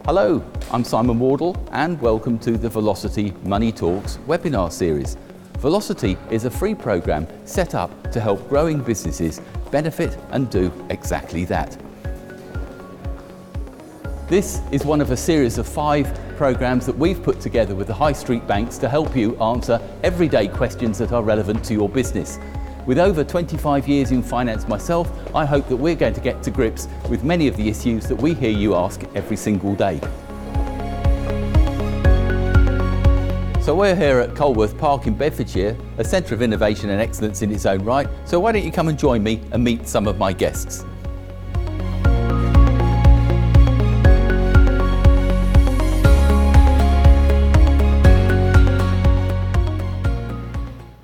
Hello, I'm Simon Wardle and welcome to the Velocity Money Talks webinar series. Velocity is a free program set up to help growing businesses benefit and do exactly that. This is one of a series of 5 programs that we've put together with the high street banks to help you answer everyday questions that are relevant to your business. With over 25 years in finance myself, I hope that we're going to get to grips with many of the issues that we hear you ask every single day. So we're here at Colworth Park in Bedfordshire, a centre of innovation and excellence in its own right, so why don't you come and join me and meet some of my guests.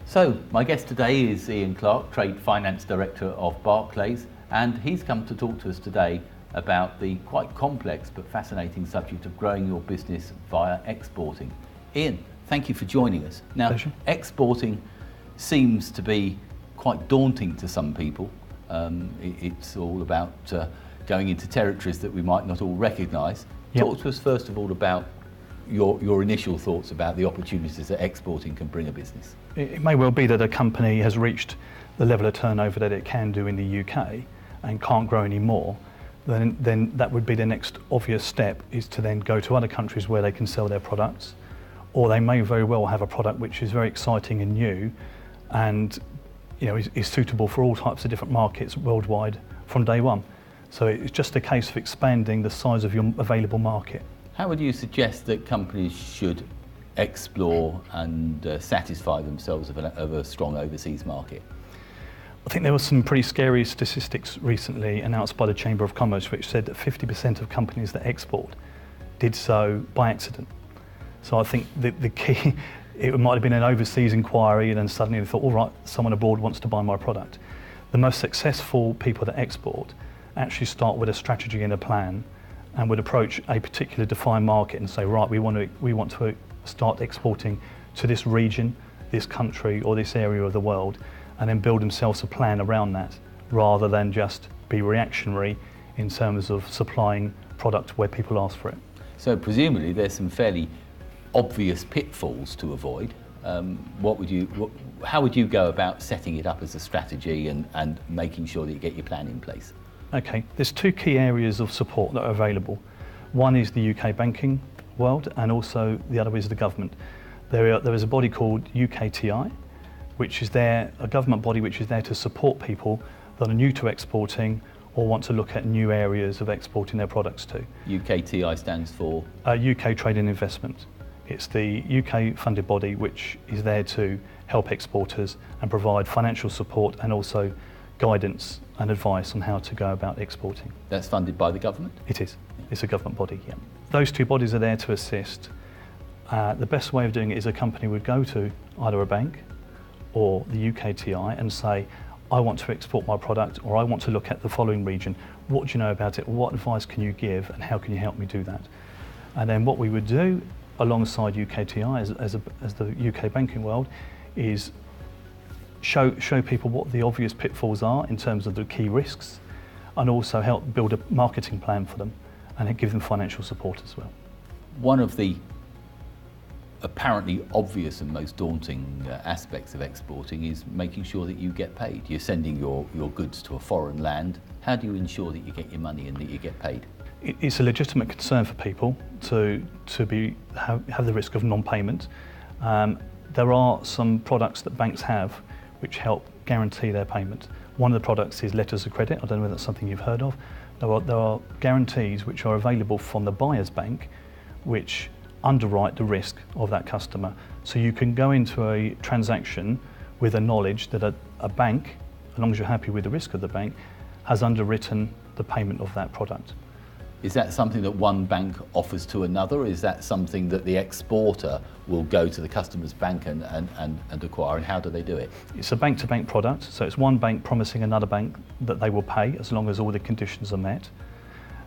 So, my guest today is Ian Clark, Trade Finance Director of Barclays, and he's come to talk to us today about the quite complex but fascinating subject of growing your business via exporting. Ian, thank you for joining us. Now, Pleasure. Exporting seems to be quite daunting to some people. It's all about going into territories that we might not all recognise. Yep. Talk to us first of all about your initial thoughts about the opportunities that exporting can bring a business. It may well be that a company has reached the level of turnover that it can do in the UK and can't grow anymore. Then that would be the next obvious step, is to then go to other countries where they can sell their products, or they may very well have a product which is very exciting and new and is suitable for all types of different markets worldwide from day one. So it's just a case of expanding the size of your available market. How would you suggest that companies should explore and satisfy themselves of a strong overseas market? I think there were some pretty scary statistics recently announced by the Chamber of Commerce which said that 50% of companies that export did so by accident. So I think the key, it might have been an overseas inquiry and then suddenly they thought, all right, someone abroad wants to buy my product. The most successful people that export actually start with a strategy and a plan and would approach a particular defined market and say, right, we want to start exporting to this region, this country or this area of the world, and then build themselves a plan around that, rather than just be reactionary in terms of supplying product where people ask for it. So presumably there's some fairly obvious pitfalls to avoid. How would you go about setting it up as a strategy and making sure that you get your plan in place? Okay, there's 2 key areas of support that are available. One is the UK banking world, and also the other is the government. There is a body called UKTI, which is a government body which is there to support people that are new to exporting or want to look at new areas of exporting their products to. UKTI stands for? UK Trade and Investment. It's the UK funded body which is there to help exporters and provide financial support and also guidance and advice on how to go about exporting. That's funded by the government? It is. It's a government body, yeah. Those 2 bodies are there to assist. The best way of doing it is a company would go to either a bank or the UKTI and say, I want to export my product, or I want to look at the following region. What do you know about it? What advice can you give and how can you help me do that? And then what we would do alongside UKTI as the UK banking world is show people what the obvious pitfalls are in terms of the key risks, and also help build a marketing plan for them and give them financial support as well. One of the apparently obvious and most daunting aspects of exporting is making sure that you get paid. You're sending your goods to a foreign land. How do you ensure that you get your money and that you get paid? It's a legitimate concern for people to have the risk of non-payment. There are some products that banks have which help guarantee their payment. One of the products is letters of credit. I don't know whether that's something you've heard of. There are guarantees which are available from the buyer's bank which underwrite the risk of that customer. So you can go into a transaction with a knowledge that a bank, as long as you're happy with the risk of the bank, has underwritten the payment of that product. Is that something that one bank offers to another, or is that something that the exporter will go to the customer's bank and acquire, and how do they do it? It's a bank-to-bank product, so it's one bank promising another bank that they will pay as long as all the conditions are met.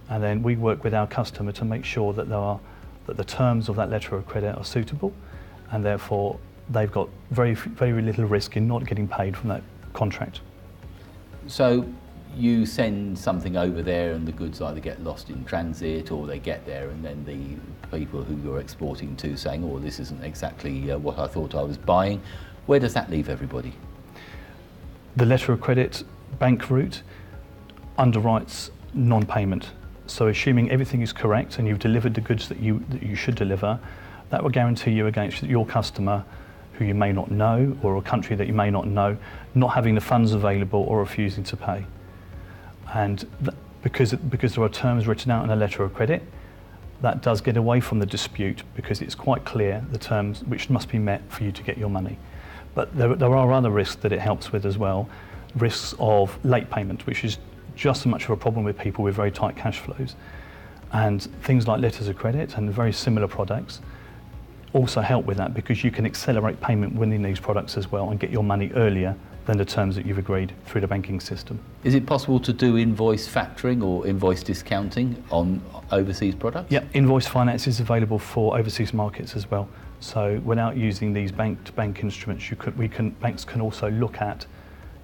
And then we work with our customer to make sure that the terms of that letter of credit are suitable, and therefore they've got very little risk in not getting paid from that contract. So you send something over there and the goods either get lost in transit or they get there and then the people who you're exporting to saying, oh, this isn't exactly what I thought I was buying. Where does that leave everybody? The letter of credit bank route underwrites non-payment. So assuming everything is correct and you've delivered the goods that you should deliver, that will guarantee you against your customer, who you may not know, or a country that you may not know, not having the funds available or refusing to pay. And because there are terms written out in a letter of credit, that does get away from the dispute because it's quite clear the terms which must be met for you to get your money. But there are other risks that it helps with as well. Risks of late payment, which is just as much of a problem with people with very tight cash flows. And things like letters of credit and very similar products also help with that because you can accelerate payment within these products as well and get your money earlier than the terms that you've agreed through the banking system. Is it possible to do invoice factoring or invoice discounting on overseas products? Yeah, invoice finance is available for overseas markets as well. So without using these bank-to-bank instruments, banks can also look at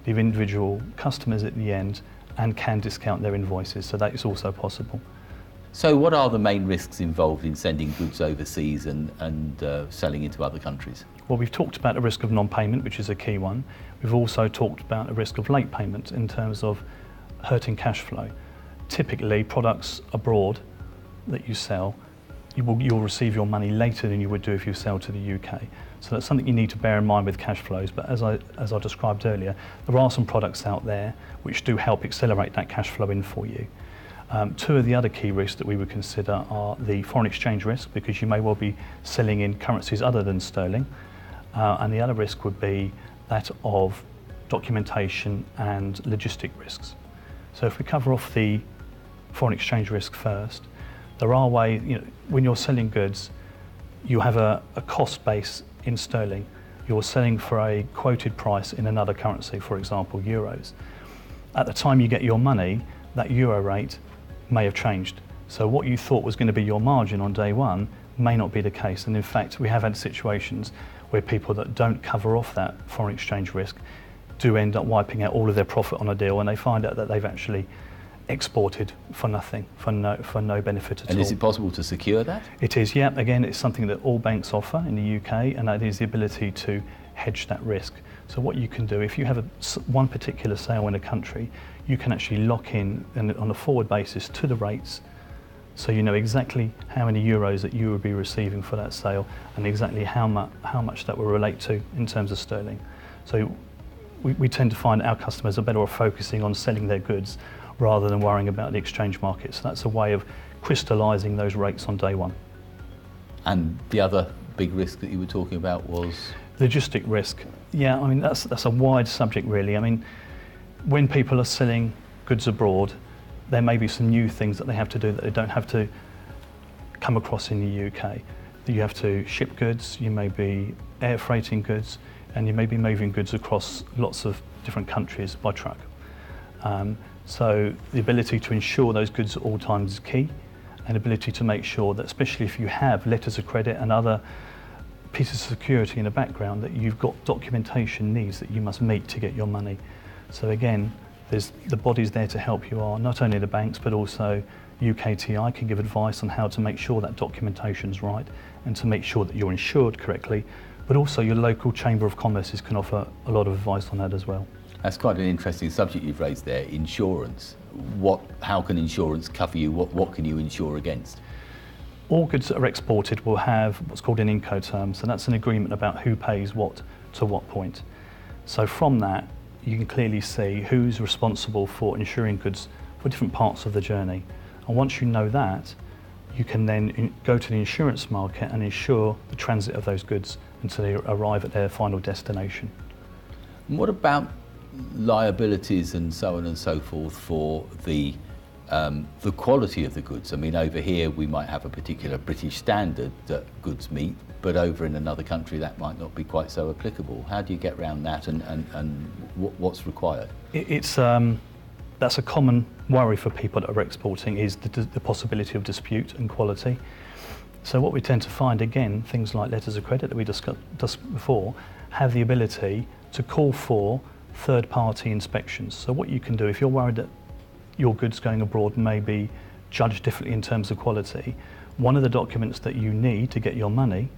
the individual customers at the end and can discount their invoices. So that is also possible. So what are the main risks involved in sending goods overseas and selling into other countries? Well, we've talked about the risk of non-payment, which is a key one. We've also talked about the risk of late payment in terms of hurting cash flow. Typically, products abroad that you sell, you'll receive your money later than you would do if you sell to the UK. So that's something you need to bear in mind with cash flows. But as I described earlier, there are some products out there which do help accelerate that cash flow in for you. Two of the other key risks that we would consider are the foreign exchange risk, because you may well be selling in currencies other than sterling. And the other risk would be that of documentation and logistic risks. So if we cover off the foreign exchange risk first, there are ways, when you're selling goods, you have a cost base in sterling. You're selling for a quoted price in another currency, for example, euros. At the time you get your money, that euro rate may have changed. So what you thought was going to be your margin on day one may not be the case. And in fact, we have had situations where people that don't cover off that foreign exchange risk do end up wiping out all of their profit on a deal, and they find out that they've actually exported for nothing, for no benefit at all. And is it possible to secure that? It is, yeah. Again, it's something that all banks offer in the UK, and that is the ability to hedge that risk. So what you can do, if you have one particular sale in a country, you can actually lock in on a forward basis to the rates, so you know exactly how many euros that you will be receiving for that sale and exactly how much that will relate to in terms of sterling. So we tend to find our customers are better off focusing on selling their goods rather than worrying about the exchange market. So that's a way of crystallising those rates on day one. And the other big risk that you were talking about was? Logistic risk. Yeah, I mean, that's a wide subject really. I mean, when people are selling goods abroad, there may be some new things that they have to do that they don't have to come across in the UK. You have to ship goods, you may be air freighting goods, and you may be moving goods across lots of different countries by truck. So the ability to ensure those goods at all times is key, and ability to make sure that, especially if you have letters of credit and other pieces of security in the background, that you've got documentation needs that you must meet to get your money. So again, there's the bodies there to help you are not only the banks, but also UKTI can give advice on how to make sure that documentation's right and to make sure that you're insured correctly, but also your local Chamber of Commerce can offer a lot of advice on that as well. That's quite an interesting subject you've raised there, insurance. How can insurance cover you? What can you insure against? All goods that are exported will have what's called an Incoterm, so that's an agreement about who pays what to what point. So from that, you can clearly see who's responsible for insuring goods for different parts of the journey. And once you know that, you can then go to the insurance market and insure the transit of those goods until they arrive at their final destination. And what about liabilities and so on and so forth for the quality of the goods? I mean, over here we might have a particular British standard that goods meet, but over in another country that might not be quite so applicable. How do you get around that, and what's required? That's a common worry for people that are exporting, is the possibility of dispute and quality. So what we tend to find, again, things like letters of credit that we discussed before, have the ability to call for third-party inspections. So what you can do, if you're worried that your goods going abroad may be judged differently in terms of quality, one of the documents that you need to get your money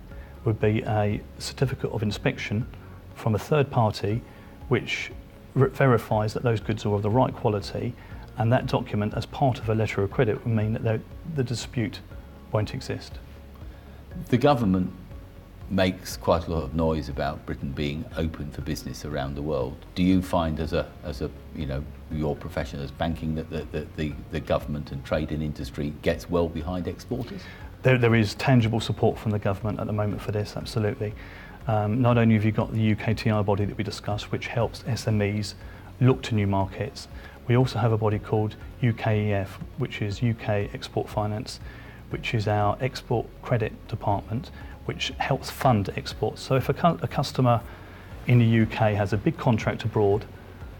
would be a certificate of inspection from a third party which verifies that those goods are of the right quality, and that document as part of a letter of credit would mean that the dispute won't exist. The government makes quite a lot of noise about Britain being open for business around the world. Do you find as a your profession as banking that the government and trade and industry gets well behind exporters? There is tangible support from the government at the moment for this, absolutely. Not only have you got the UKTI body that we discussed, which helps SMEs look to new markets, we also have a body called UKEF, which is UK Export Finance, which is our export credit department, which helps fund exports. So if a customer in the UK has a big contract abroad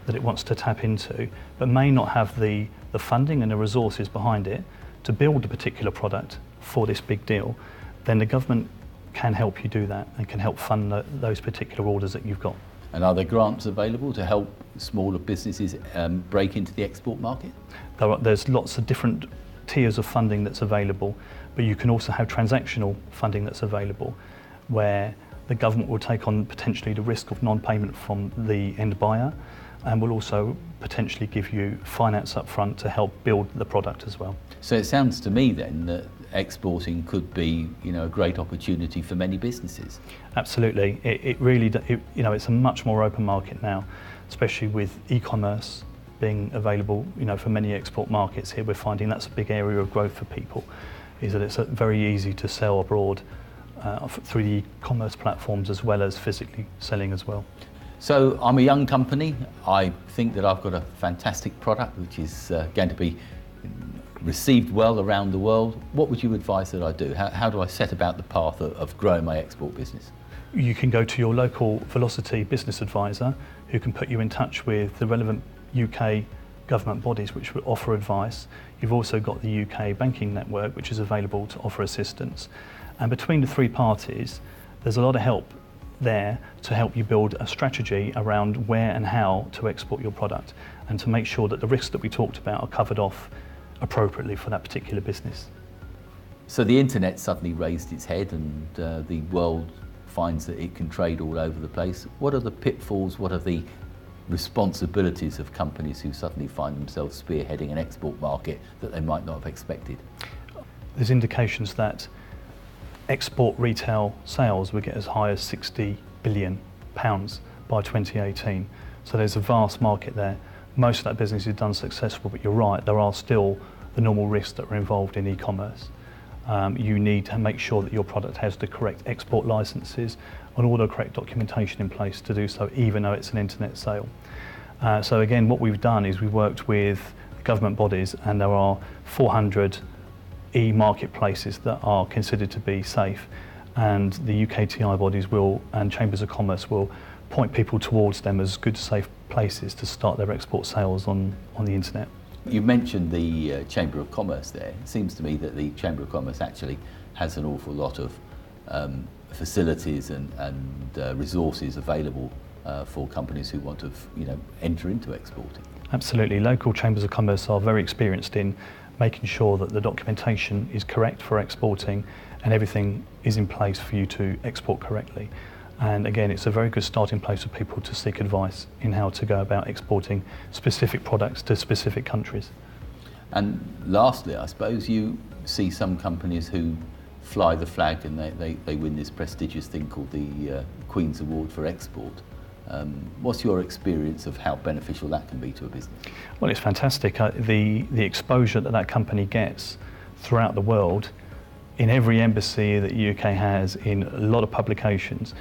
that it wants to tap into, but may not have the funding and the resources behind it to build a particular product for this big deal, then the government can help you do that and can help fund those particular orders that you've got. And are there grants available to help smaller businesses break into the export market? There's lots of different tiers of funding that's available, but you can also have transactional funding that's available, where the government will take on potentially the risk of non-payment from the end buyer, and will also potentially give you finance up front to help build the product as well. So it sounds to me then that exporting could be, a great opportunity for many businesses. Absolutely, it really, it's a much more open market now, especially with e-commerce being available, for many export markets here. We're finding that's a big area of growth for people, is that it's very easy to sell abroad through the e-commerce platforms as well as physically selling as well. So I'm a young company. I think that I've got a fantastic product which is going to be received well around the world. What would you advise that I do? How do I set about the path of growing my export business? You can go to your local Velocity business advisor, who can put you in touch with the relevant UK government bodies which will offer advice. You've also got the UK banking network, which is available to offer assistance. And between the three parties, there's a lot of help there to help you build a strategy around where and how to export your product, and to make sure that the risks that we talked about are covered off appropriately for that particular business. So the internet suddenly raised its head, and the world finds that it can trade all over the place. What are the pitfalls? What are the responsibilities of companies who suddenly find themselves spearheading an export market that they might not have expected? There's indications that export retail sales will get as high as £60 billion by 2018. So there's a vast market there. Most of that business is done successful, but you're right, there are still the normal risks that are involved in e-commerce. You need to make sure that your product has the correct export licenses and all the correct documentation in place to do so, even though it's an internet sale. So again, what we've done is we've worked with government bodies, and there are 400 e-marketplaces that are considered to be safe, and the UKTI bodies and chambers of commerce will point people towards them as good, safe places to start their export sales on the internet. You mentioned the Chamber of Commerce there. It seems to me that the Chamber of Commerce actually has an awful lot of facilities and resources available for companies who want to enter into exporting. Absolutely. Local chambers of commerce are very experienced in making sure that the documentation is correct for exporting and everything is in place for you to export correctly. And again, it's a very good starting place for people to seek advice in how to go about exporting specific products to specific countries. And lastly, I suppose you see some companies who fly the flag and they win this prestigious thing called the Queen's Award for Export. What's your experience of how beneficial that can be to a business? Well, it's fantastic. The exposure that company gets throughout the world, in every embassy that the UK has, in a lot of publications,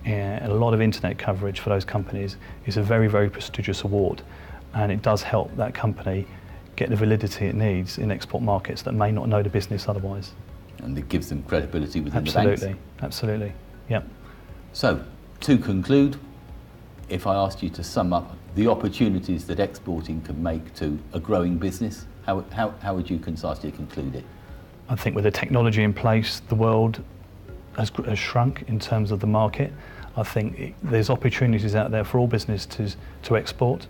and a lot of internet coverage for those companies, is a very, very prestigious award. And it does help that company get the validity it needs in export markets that may not know the business otherwise. And it gives them credibility within the banks. Absolutely, yep. So, to conclude, if I asked you to sum up the opportunities that exporting can make to a growing business, how would you concisely conclude it? I think with the technology in place, the world has shrunk in terms of the market. I think there's opportunities out there for all businesses to export.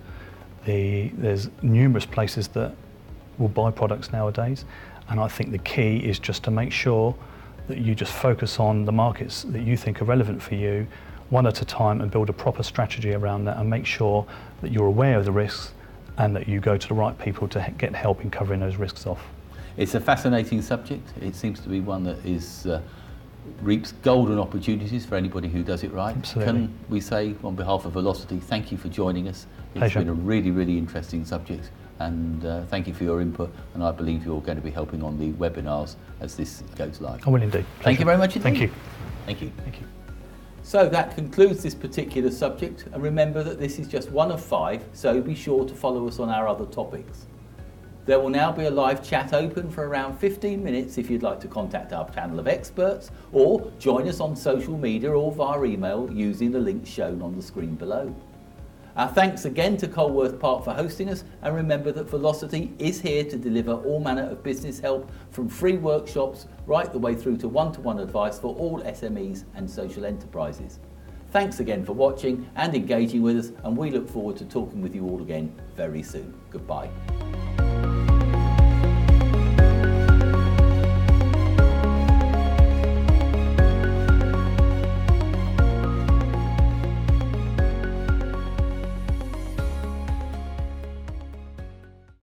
There's numerous places that will buy products nowadays. And I think the key is just to make sure that you just focus on the markets that you think are relevant for you, one at a time, and build a proper strategy around that, and make sure that you're aware of the risks and that you go to the right people to get help in covering those risks off. It's a fascinating subject. It seems to be one that reaps golden opportunities for anybody who does it right. Absolutely. Can we say, on behalf of Velocity, thank you for joining us. It's Pleasure. been a really, really interesting subject, and thank you for your input, and I believe you're going to be helping on the webinars as this goes live. I will indeed. Pleasure. Thank you very much indeed. Thank you. Thank you. Thank you. So that concludes this particular subject, and remember that this is just one of 5, so be sure to follow us on our other topics. There will now be a live chat open for around 15 minutes if you'd like to contact our panel of experts, or join us on social media or via email using the links shown on the screen below. Our thanks again to Colworth Park for hosting us, and remember that Velocity is here to deliver all manner of business help, from free workshops right the way through to one-to-one advice for all SMEs and social enterprises. Thanks again for watching and engaging with us, and we look forward to talking with you all again very soon. Goodbye.